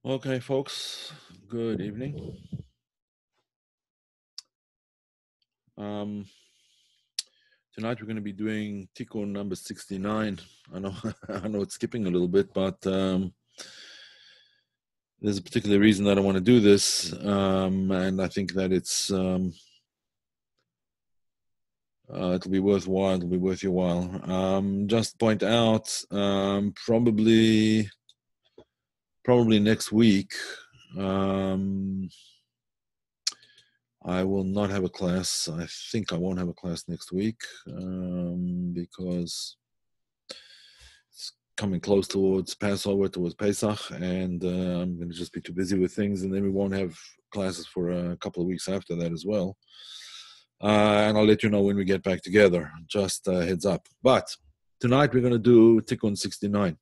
Okay, folks, good evening. Tonight we're going to be doing Tikun number 69. I know I know it's skipping a little bit, but there's a particular reason that I want to do this, and I think that it'll be worthwhile. It'll be worth your while. Just point out, probably next week. I will not have a class. I think I won't have a class next week because it's coming close towards Passover, towards Pesach, and I'm going to just be too busy with things, and then we won't have classes for a couple of weeks after that as well. And I'll let you know when we get back together, just a heads up. But tonight we're going to do Tikun 69.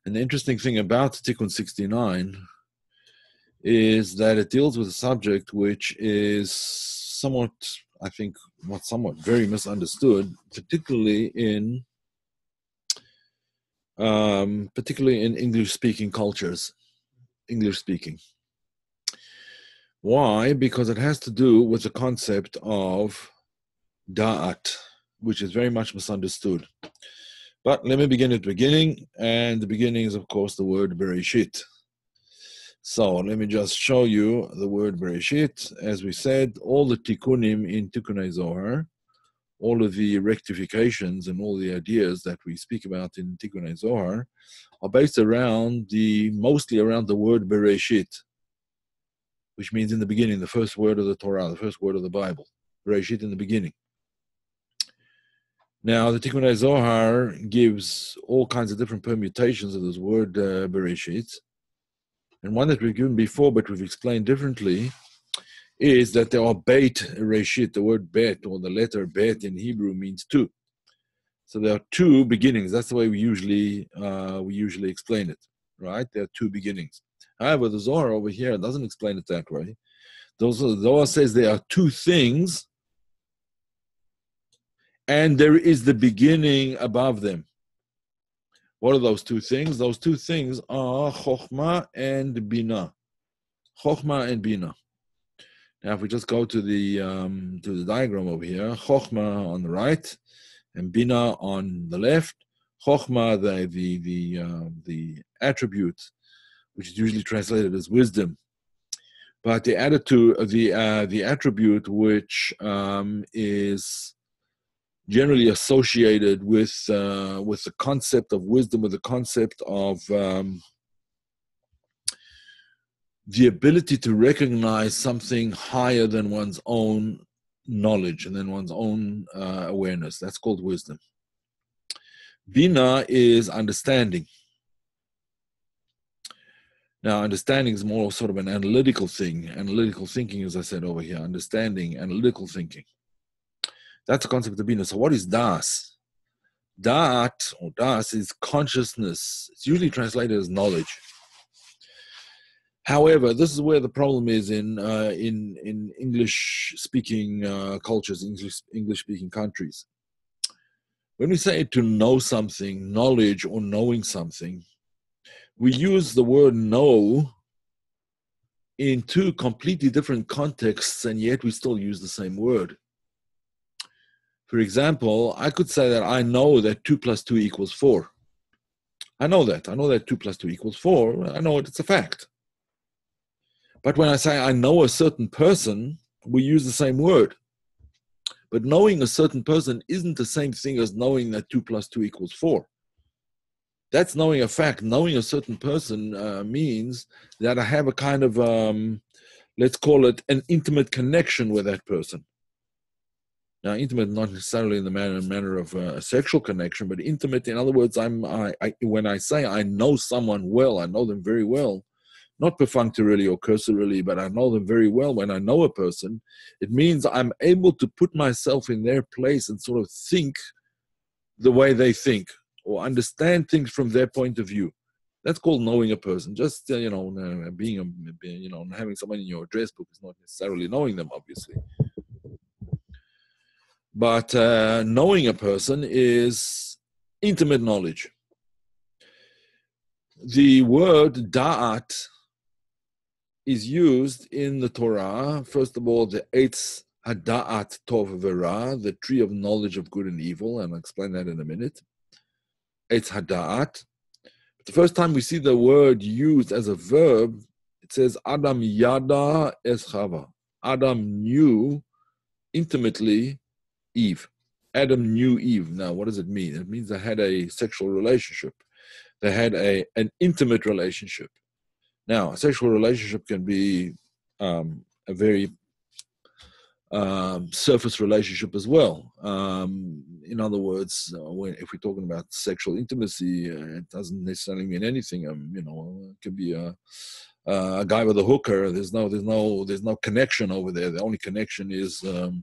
And the interesting thing about Tikun 69 is that it deals with a subject which is somewhat, I think, not somewhat, very misunderstood, particularly in English-speaking cultures, English-speaking. Why? Because it has to do with the concept of Daat, which is very much misunderstood. But let me begin at the beginning, and the beginning is, of course, the word Bereshit. So let me just show you the word Bereshit. As we said, all the Tikunim in Tikunei Zohar, all of the rectifications and all the ideas that we speak about in Tikunei Zohar are based mostly around the word Bereshit, which means in the beginning, the first word of the Torah, the first word of the Bible. Bereshit in the beginning. Now, the Tikunei Zohar gives all kinds of different permutations of this word Bereshit. And one that we've given before, but we've explained differently, is that there are bet reshit. The word bet, or the letter bet in Hebrew, means two. So there are two beginnings. That's the way we usually explain it, right? There are two beginnings. However, the Zohar over here doesn't explain it that way. The Zohar says there are two things, and there is the beginning above them. What are those two things? Those two things are Chokhmah and Bina. Chokhmah and Bina. Now, if we just go to the diagram over here, Chokhmah on the right and Bina on the left. Chokhmah, the attribute, which is usually translated as wisdom, but the attribute which is generally associated with the concept of wisdom, with the concept of the ability to recognize something higher than one's own knowledge and then one's own awareness. That's called wisdom. Bina is understanding. Now, understanding is more sort of an analytical thing. Analytical thinking, as I said over here, understanding, analytical thinking. That's the concept of Bina. So what is Das? Daat, or Das, is consciousness. It's usually translated as knowledge. However, this is where the problem is in English-speaking cultures, English-speaking countries. When we say to know something, knowledge or knowing something, we use the word know in two completely different contexts, and yet we still use the same word. For example, I could say that I know that 2 + 2 = 4. I know that 2 + 2 = 4. I know it's a fact. But when I say I know a certain person, we use the same word. But knowing a certain person isn't the same thing as knowing that 2 + 2 = 4. That's knowing a fact. Knowing a certain person means that I have a kind of, let's call it an intimate connection with that person. Now, intimate not necessarily in the manner of a sexual connection, but intimate, in other words, when I say I know someone well, I know them very well, not perfunctorily or cursorily, but I know them very well. When I know a person, it means I'm able to put myself in their place and sort of think the way they think, or understand things from their point of view. That's called knowing a person. Just having someone in your address book is not necessarily knowing them, obviously. But knowing a person is intimate knowledge. the word da'at is used in the Torah. First of all, the Eitz Hada'at Tov V'Ra, the tree of knowledge of good and evil, and I'll explain that in a minute. Eitz Hada'at. The first time we see the word used as a verb, it says Adam Yada Es Chava. Adam knew intimately Eve. Adam knew Eve. Now, what does it mean? It means they had a sexual relationship. They had an intimate relationship. Now, a sexual relationship can be a very surface relationship as well. In other words, if we're talking about sexual intimacy, it doesn't necessarily mean anything. It could be a guy with a hooker. There's no connection over there. The only connection is the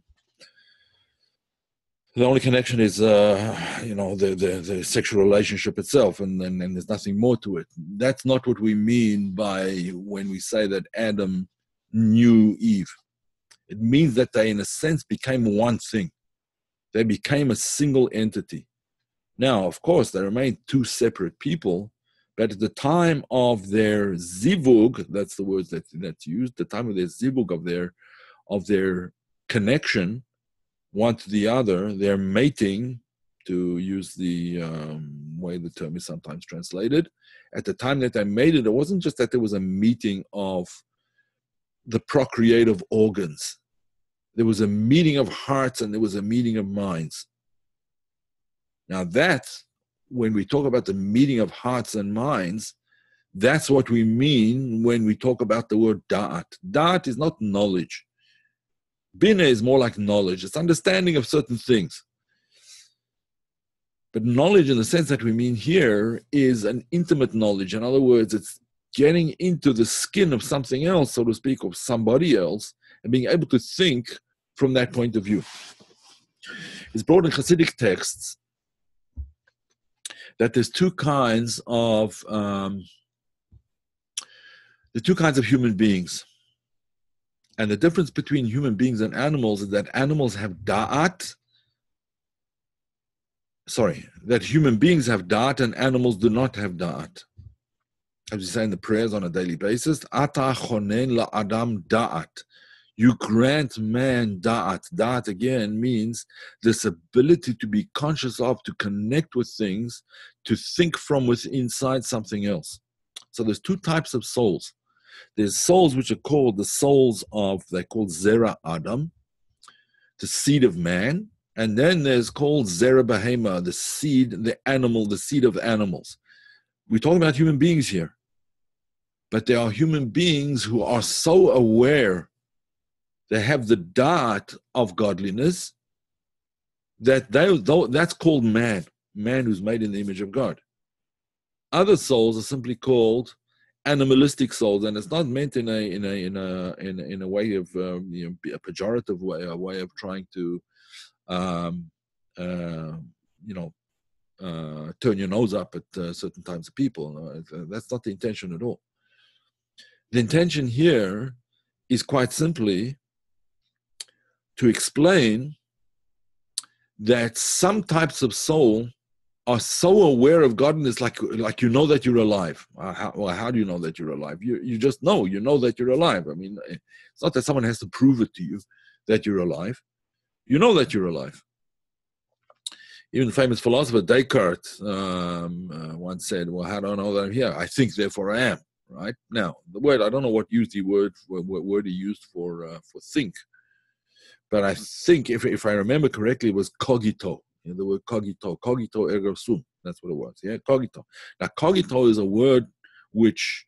sexual relationship itself, and there's nothing more to it. That's not what we mean by when we say that Adam knew Eve. It means that they, in a sense, became one thing. They became a single entity. Now, of course, they remained two separate people, but at the time of their zivug, that's the word that's used, the time of their zivug, of their connection, one to the other, their mating, to use the way the term is sometimes translated. At the time that they made it, it wasn't just that there was a meeting of the procreative organs. There was a meeting of hearts and there was a meeting of minds. Now that's, when we talk about the meeting of hearts and minds, that's what we mean when we talk about the word da'at. Da'at is not knowledge. Bina is more like knowledge. It's understanding of certain things. But knowledge, in the sense that we mean here, is an intimate knowledge. In other words, it's getting into the skin of something else, so to speak, or somebody else, and being able to think from that point of view. It's brought in Hasidic texts that there's two kinds of human beings. And the difference between human beings and animals is that animals have da'at. That human beings have da'at and animals do not have da'at. As we say in the prayers on a daily basis, Ata chonen la adam da'at. You grant man da'at. Da'at again means this ability to be conscious of, to connect with things, to think from within inside something else. So there's two types of souls. There's souls which are called the souls of, they're called Zera Adam, the seed of man. And then there's called Zera Behema, the seed, the animal, the seed of animals. We're talking about human beings here. But there are human beings who are so aware, they have the da'at of godliness, that that's called man who's made in the image of God. Other souls are simply called animalistic souls, and it's not meant in a way of a pejorative way, a way of trying to turn your nose up at certain types of people. That's not the intention at all. The intention here is quite simply to explain that some types of soul are so aware of godliness, like you know that you're alive. How do you know that you're alive? You just know. You know that you're alive. I mean, it's not that someone has to prove it to you that you're alive. You know that you're alive. Even the famous philosopher Descartes once said, "Well, how do I know that I'm here? I think, therefore I am." Right? Now, the word, I don't know what word he used for think, but I think if I remember correctly, it was cogito. The word cogito ergo sum. That's what it was. Yeah, cogito. Now, cogito is a word which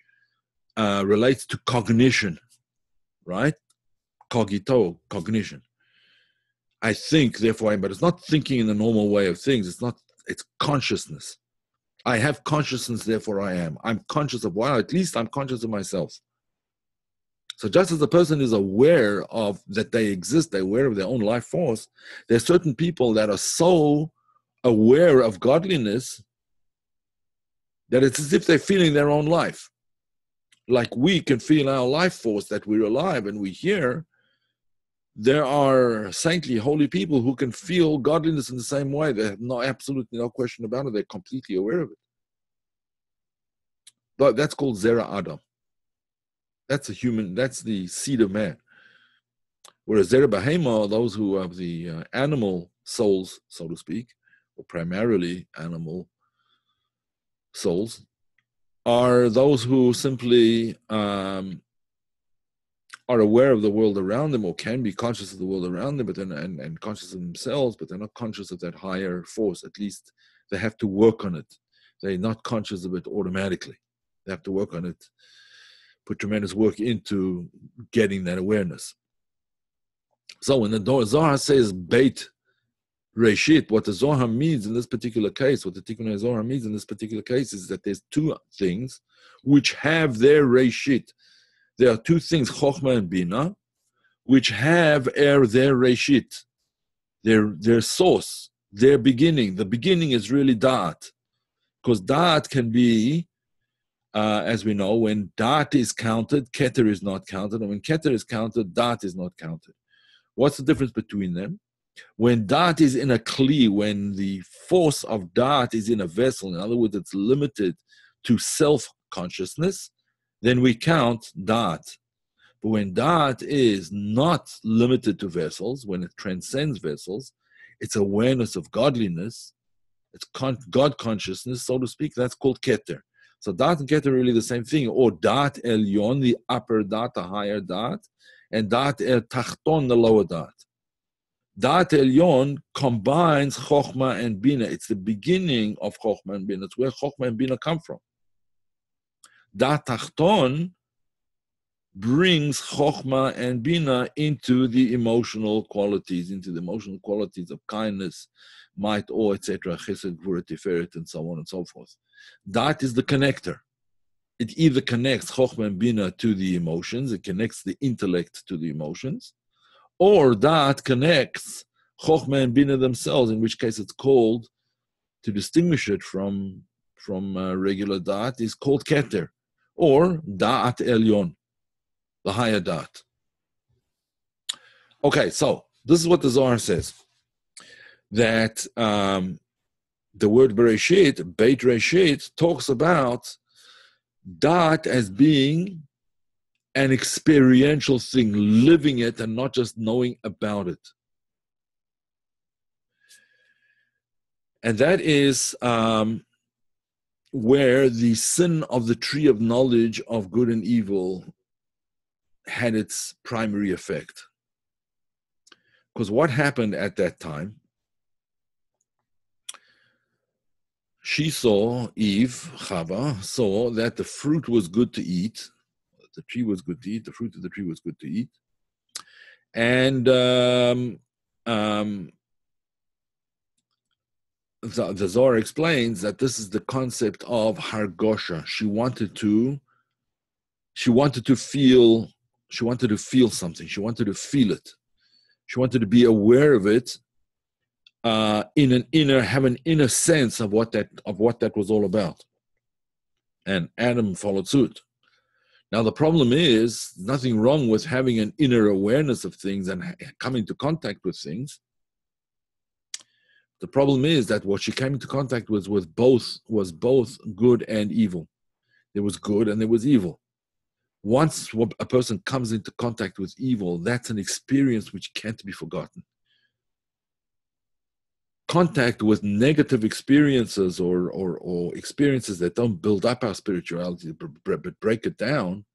relates to cognition, right? Cogito, cognition. I think, therefore I am, but it's not thinking in the normal way of things. It's consciousness. I have consciousness, therefore I am. I'm conscious of at least I'm conscious of myself. So just as a person is aware of that they exist, they're aware of their own life force, there are certain people that are so aware of godliness that it's as if they're feeling their own life. Like we can feel our life force, that we're alive and we're here. There are saintly, holy people who can feel godliness in the same way. They have absolutely no question about it. They're completely aware of it. That's called Zera Adam. That's a human, that's the seed of man. Whereas Zera Behema, those who have the animal souls, so to speak, or primarily animal souls, are those who simply are aware of the world around them, or can be conscious of the world around them, but then and conscious of themselves, but they're not conscious of that higher force. At least they have to work on it. They're not conscious of it automatically. They have to work on it, put tremendous work into getting that awareness. So when the Zohar says Beit Reshit, what the Zohar means in this particular case, what the Tikunei Zohar means in this particular case is that there's two things which have their Reshit. There are two things, Chochmah and Bina, which have their Reshit, their source, their beginning. The beginning is really Daat, because Daat can be, as we know, when Daat is counted, Keter is not counted, and when Keter is counted, Daat is not counted. What's the difference between them? When Daat is in a Kli, when the force of Daat is in a vessel, in other words, it's limited to self-consciousness, then we count Daat. But when Daat is not limited to vessels, when it transcends vessels, it's awareness of godliness, it's God consciousness, so to speak, that's called Keter. So Daat and Keter are really the same thing, or Daat Elyon, the upper Daat, the higher Daat, and Daat El Tachton, the lower Daat. Daat Elyon combines Chochmah and Bina. It's the beginning of Chochmah and Bina. It's where Chochmah and Bina come from. Daat Tachton brings Chochmah and Bina into the emotional qualities, of kindness, might, awe, etc., Chesed, Gvura, Tiferet, and so on and so forth. That is the connector. It either connects Chochmah and Bina to the emotions, it connects the intellect to the emotions, or that connects Chochmah and Bina themselves, in which case it's called, to distinguish it from regular Daat, is called Keter, or Daat Elyon, the higher Daat. Okay, so this is what the Zohar says, that the word Bereshit, Beit Reshit, talks about Daat as being an experiential thing, living it and not just knowing about it. And that is where the sin of the tree of knowledge of good and evil had its primary effect. Because what happened at that time, she saw, Eve, Chava, saw that the fruit was good to eat, the tree was good to eat, the fruit of the tree was good to eat. And the Zohar explains that this is the concept of Hargosha. She wanted to feel something. She wanted to feel it. She wanted to be aware of it, have an inner sense of what that was all about. And Adam followed suit. Now the problem is, nothing wrong with having an inner awareness of things and coming into contact with things. The problem is that what she came into contact with was both good and evil. There was good and there was evil. Once a person comes into contact with evil, that's an experience which can't be forgotten. Contact with negative experiences or experiences that don't build up our spirituality but break it down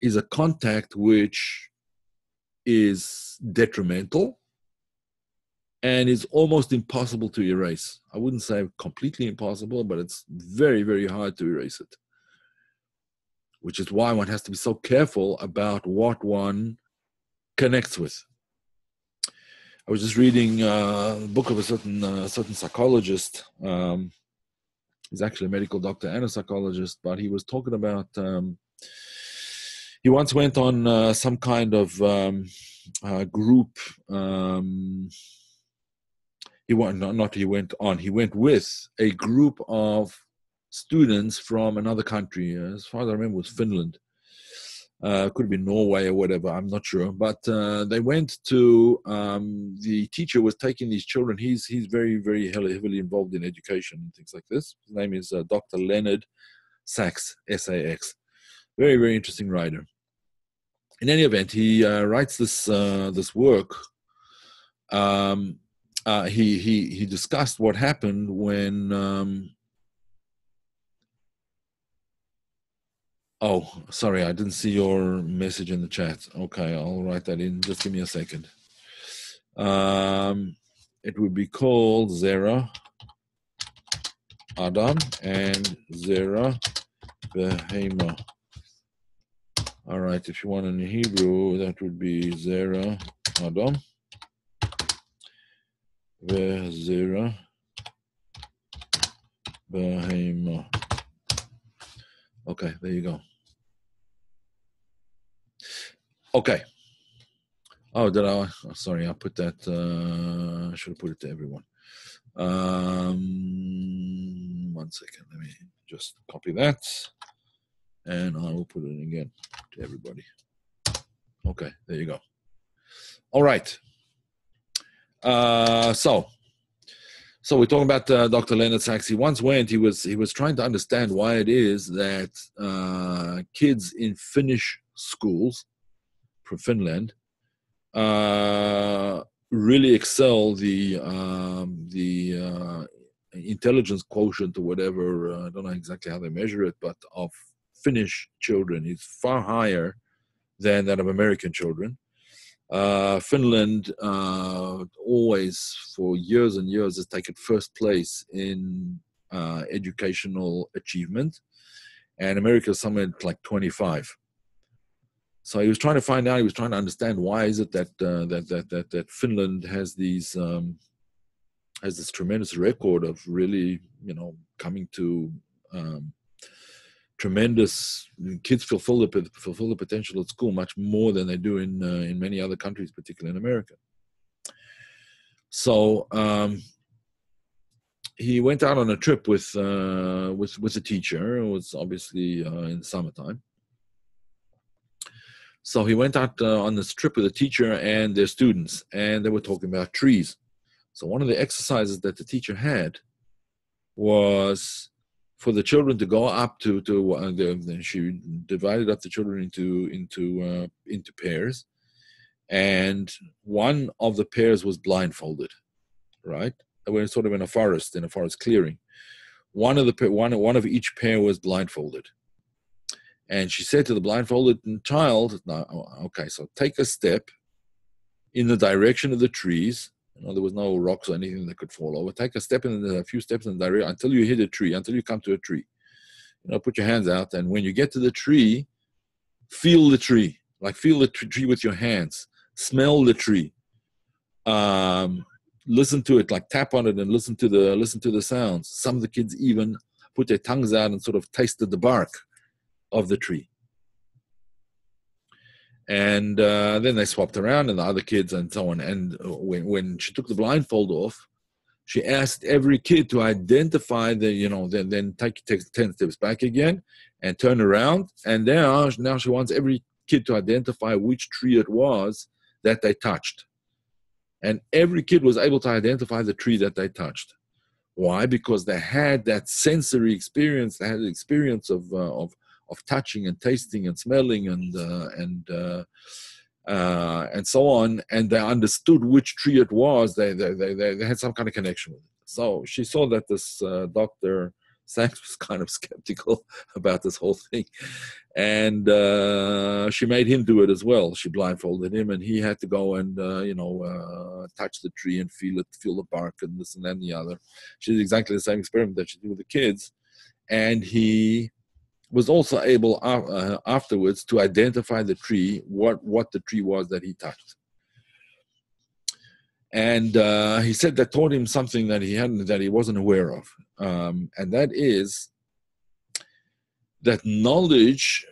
is a contact which is detrimental and is almost impossible to erase. I wouldn't say completely impossible, but it's very, very hard to erase it. Which is why one has to be so careful about what one connects with. I was just reading a book of a certain psychologist. He's actually a medical doctor and a psychologist, but he was talking about, he once went on some kind of group. He went with a group of students from another country. As far as I remember, it was Finland. Could have been Norway or whatever, I'm not sure. But they went to, the teacher was taking these children. He's very, very heavily involved in education and things like this. His name is Dr. Leonard Sachs, S-A-X. Very, very interesting writer. In any event, he writes this work. He discussed what happened when. Oh, sorry, I didn't see your message in the chat. Okay, I'll write that in. Just give me a second. It would be called Zera Adam and Zera Behema. All right, if you want in Hebrew, that would be Zera Adam Zera Behema. Okay, there you go. Okay. Oh, did I? Oh, sorry, I put that. I should have put it to everyone. 1 second. Let me just copy that, and I will put it again to everybody. Okay, there you go. All right. So we're talking about Dr. Leonard Sachs. He once went. He was trying to understand why it is that kids in Finnish schools from Finland really excel the intelligence quotient or whatever. I don't know exactly how they measure it, but of Finnish children is far higher than that of American children. Finland always, for years and years, has taken first place in educational achievement, and America is somewhere like 25. So he was trying to find out. He was trying to understand why is it that that Finland has these has this tremendous record of really, coming to tremendous. Kids fulfill the potential at school much more than they do in many other countries, particularly in America. So he went out on a trip with a teacher. It was obviously in summertime. So he went out on this trip with a teacher and their students, and they were talking about trees. So one of the exercises that the teacher had was for the children to go up to she divided up the children into pairs, and one of the pairs was blindfolded, right? They were sort of in a forest clearing. One of each pair was blindfolded. And she said to the blindfolded child, "Now, okay, so take a step in the direction of the trees. There was no rocks or anything that could fall over. Take a few steps in the direction until you hit a tree, until you come to a tree. Put your hands out, and when you get to the tree, feel the tree, like feel the tree with your hands. Smell the tree. Listen to it, like tap on it and listen to the sounds. Some of the kids even put their tongues out and sort of tasted the bark of the tree. And then they swapped around, and the other kids and so on. And when she took the blindfold off, she asked every kid to identify then take 10 steps back again and turn around. And now she wants every kid to identify which tree it was that they touched. And every kid was able to identify the tree that they touched. Why? Because they had that sensory experience. They had the experience of touching and tasting and smelling and so on, and they understood which tree it was. They had some kind of connection with it. So she saw that this Dr. Sachs was kind of skeptical about this whole thing, and she made him do it as well. She blindfolded him, and he had to go and touch the tree and feel the bark and this and that and the other. She did exactly the same experiment that she did with the kids, and he was also able afterwards to identify the tree, what the tree was that he touched. And he said that taught him something that he wasn't aware of, and that is that knowledge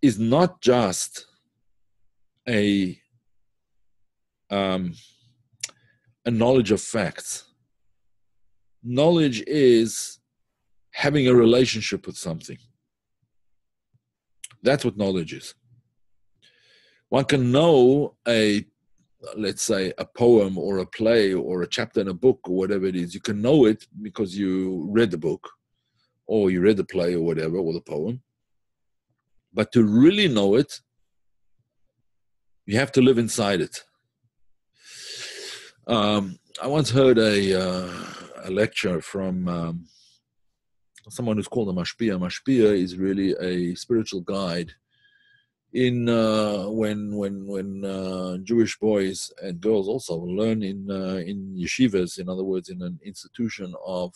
is not just a knowledge of facts. Knowledge is having a relationship with something. That's what knowledge is. One can know let's say, a poem or a play or a chapter in a book or whatever it is. You can know it because you read the book, or you read the play or whatever, or the poem. But to really know it, you have to live inside it. I once heard a lecture from someone who's called a mashpia. Mashpia is really a spiritual guide in when Jewish boys and girls also learn in yeshivas, in other words, in an institution of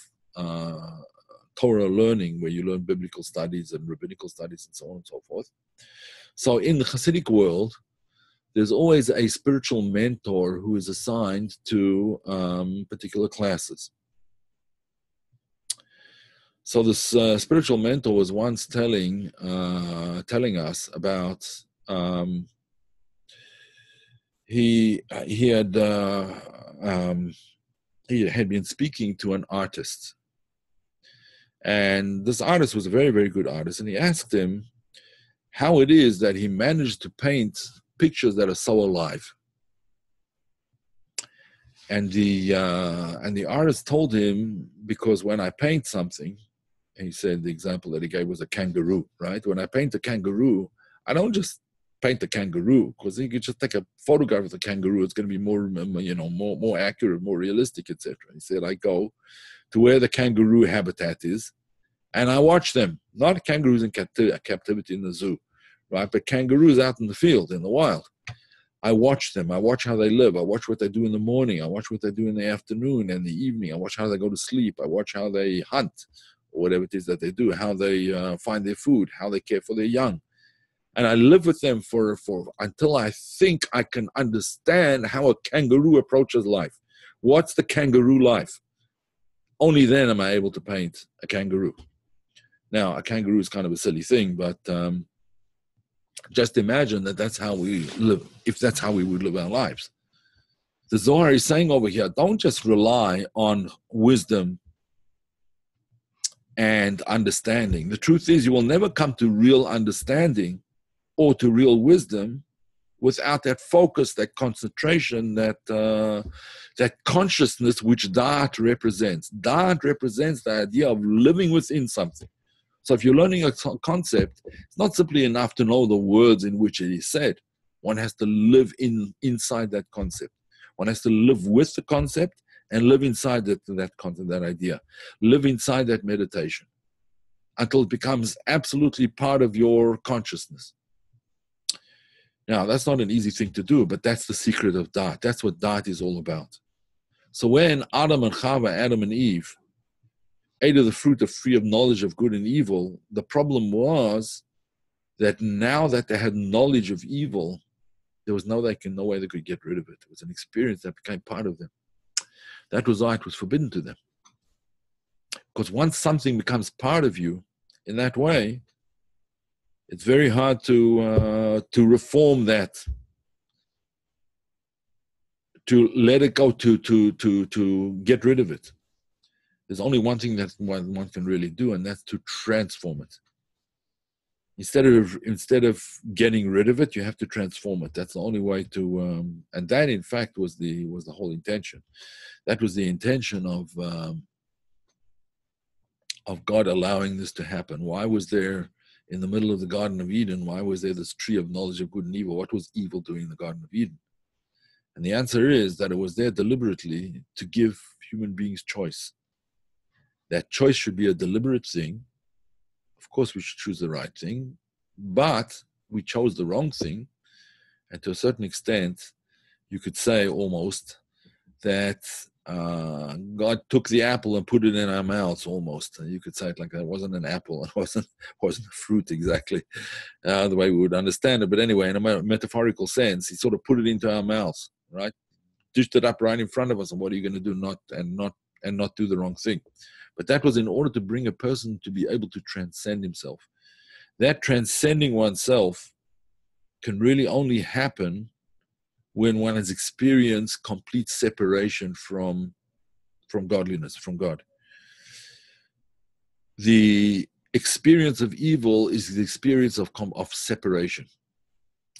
Torah learning, where you learn biblical studies and rabbinical studies and so on and so forth. So in the Hasidic world, there's always a spiritual mentor who is assigned to particular classes. So this spiritual mentor was once telling us about he had been speaking to an artist, and this artist was a very, very good artist, and he asked him how it is that he managed to paint pictures that are so alive. And the artist told him, because when I paint something, and he said the example that he gave was a kangaroo, right? When I paint a kangaroo, I don't just paint the kangaroo, because you could just take a photograph of the kangaroo. It's going to be more, more accurate, more realistic, etc. He said, I go to where the kangaroo habitat is, and I watch them. Not kangaroos in captivity in the zoo, right? But kangaroos out in the field, in the wild. I watch them. I watch how they live. I watch what they do in the morning. I watch what they do in the afternoon and the evening. I watch how they go to sleep. I watch how they hunt, or whatever it is that they do, how they find their food, how they care for their young. And I live with them for until I think I can understand how a kangaroo approaches life. What's the kangaroo life? Only then am I able to paint a kangaroo. Now, a kangaroo is kind of a silly thing, but just imagine that that's how we live, if that's how we would live our lives. The Zohar is saying over here, don't just rely on wisdom and understanding. The truth is, you will never come to real understanding or to real wisdom without that focus, that concentration, that consciousness which Daat represents. Daat represents the idea of living within something. So if you're learning a concept, it's not simply enough to know the words in which it is said. One has to live inside that concept. One has to live with the concept and live inside that concept, that idea. Live inside that meditation until it becomes absolutely part of your consciousness. Now, that's not an easy thing to do, but that's the secret of Daat. That's what Daat is all about. So when Adam and Chava, Adam and Eve, ate of the fruit of free of knowledge of good and evil, the problem was that now that they had knowledge of evil, there was no way they could get rid of it. It was an experience that became part of them. That was why it was forbidden to them. Because once something becomes part of you in that way, it's very hard to reform that, to let it go, to get rid of it. There's only one thing that one can really do, and that's to transform it. Instead of getting rid of it, you have to transform it. That's the only way to, and that in fact was the whole intention. That was the intention of God allowing this to happen. Why was there in the middle of the Garden of Eden? Why was there this tree of knowledge of good and evil? What was evil doing in the Garden of Eden? And the answer is that it was there deliberately to give human beings choice. That choice should be a deliberate thing. Of course, we should choose the right thing, but we chose the wrong thing. And to a certain extent, you could say almost that God took the apple and put it in our mouths almost. And you could say it like that. It wasn't an apple. It wasn't a fruit exactly, the way we would understand it. But anyway, in a metaphorical sense, he sort of put it into our mouths, right? Dished it up right in front of us. And what are you going to do? Not do the wrong thing. But that was in order to bring a person to be able to transcend himself. That transcending oneself can really only happen when one has experienced complete separation from godliness, from God. The experience of evil is the experience of separation.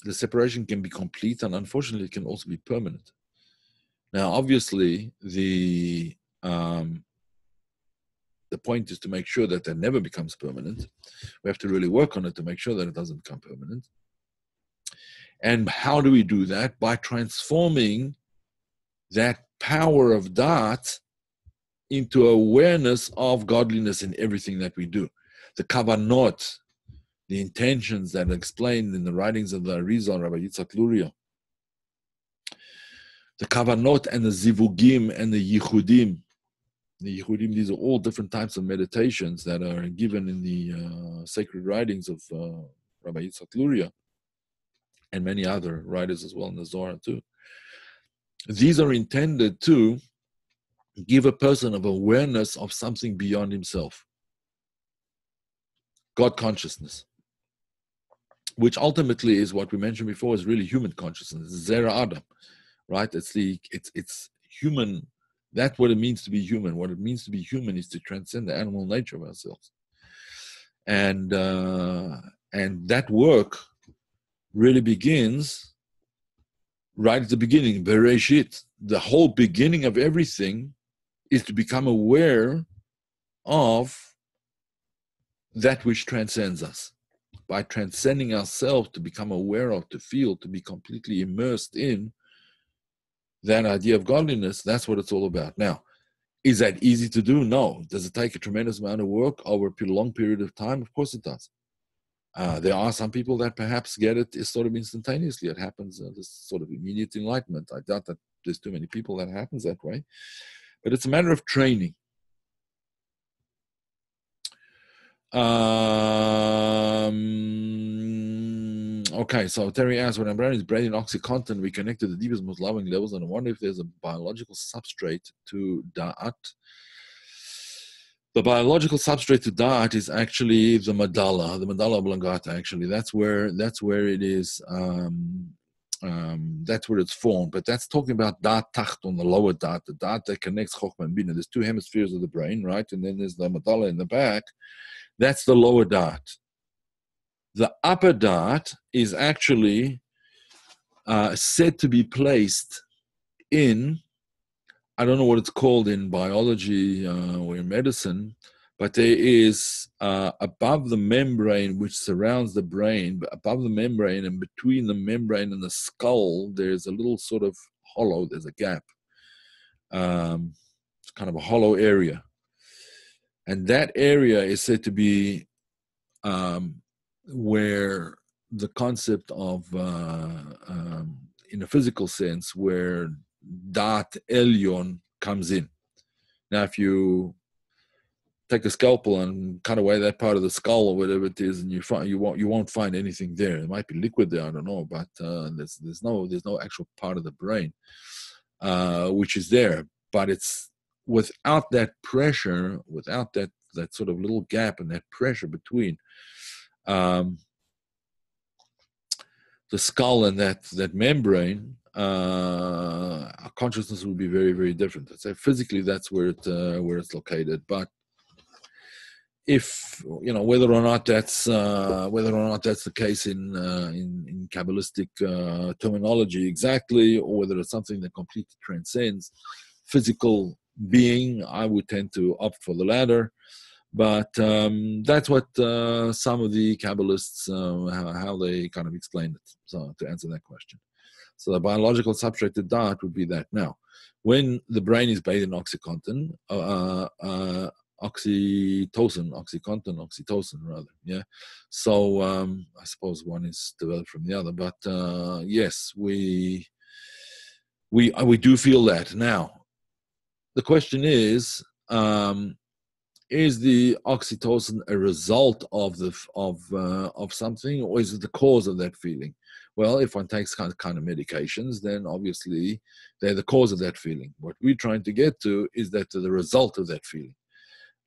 The separation can be complete, and unfortunately it can also be permanent. Now, obviously, the point is to make sure that never becomes permanent. We have to really work on it to make sure that it doesn't become permanent. And how do we do that? By transforming that power of Daat into awareness of godliness in everything that we do. The kavanot, the intentions that are explained in the writings of the Arizal, Rabbi Yitzhak Luria, the kavanot and the zivugim and the yichudim. The yichudim, these are all different types of meditations that are given in the sacred writings of Rabbi Yitzhak Luria and many other writers as well in the Zohar too. These are intended to give a person of awareness of something beyond himself. God consciousness, which ultimately is what we mentioned before, is really human consciousness, Zera Adam, right? It's human. That's what it means to be human. What it means to be human is to transcend the animal nature of ourselves, and that work really begins right at the beginning. Bereshit, the whole beginning of everything, is to become aware of that which transcends us. By transcending ourselves, to become aware of, to feel, to be completely immersed in that idea of godliness, that's what it's all about. Now, is that easy to do? No. Does it take a tremendous amount of work over a long period of time? Of course it does. There are some people that perhaps get it sort of instantaneously. It happens, this sort of immediate enlightenment. I doubt that there's too many people that happens that way. But it's a matter of training. Okay, so Terry asks, when our brain is brain in OxyContin, we connect to the deepest, most loving levels, and I wonder if there's a biological substrate to Da'at. The biological substrate to Da'at is actually the medulla oblongata. Actually, that's where it is. That's where it's formed. But that's talking about Da'at Tachton, the lower Da'at, the Da'at that connects Chokhmah and Bina. There's two hemispheres of the brain, right? And then there's the medulla in the back. That's the lower Da'at. The upper Da'at is actually said to be placed in, I don't know what it's called in biology or in medicine, but there is above the membrane which surrounds the brain, above the membrane and between the membrane and the skull, there's a little sort of hollow, there's a gap. It's kind of a hollow area. And that area is said to be where the concept of, in a physical sense, where Da'at Elyon comes in. Now, if you take a scalpel and cut away that part of the skull or whatever it is, and you won't find anything there. There might be liquid there, I don't know, but there's no actual part of the brain which is there. But it's without that pressure, without that sort of little gap and that pressure between the skull and that membrane, our consciousness will be very, very different. I'd say physically that's where it's located, but if whether or not that's the case in Kabbalistic terminology exactly, or whether it's something that completely transcends physical being, I would tend to opt for the latter. But that's what some of the Kabbalists, how they kind of explain it. So to answer that question, so the biological substrate to Da'at would be that. Now, when the brain is bathed in OxyContin, oxytocin rather, yeah. So I suppose one is developed from the other, but yes, we do feel that. Now, the question is the oxytocin a result of something, or is it the cause of that feeling? Well, if one takes kind of medications, then obviously they're the cause of that feeling. What we're trying to get to is that the result of that feeling.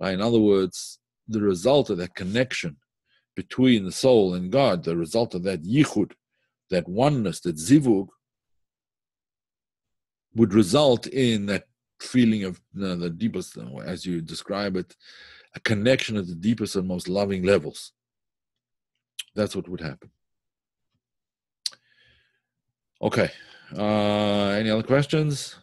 In other words, the result of that connection between the soul and God, the result of that yichud, that oneness, that zivug, would result in that feeling of the deepest, as you describe it, a connection at the deepest and most loving levels. That's what would happen. Okay. Any other questions?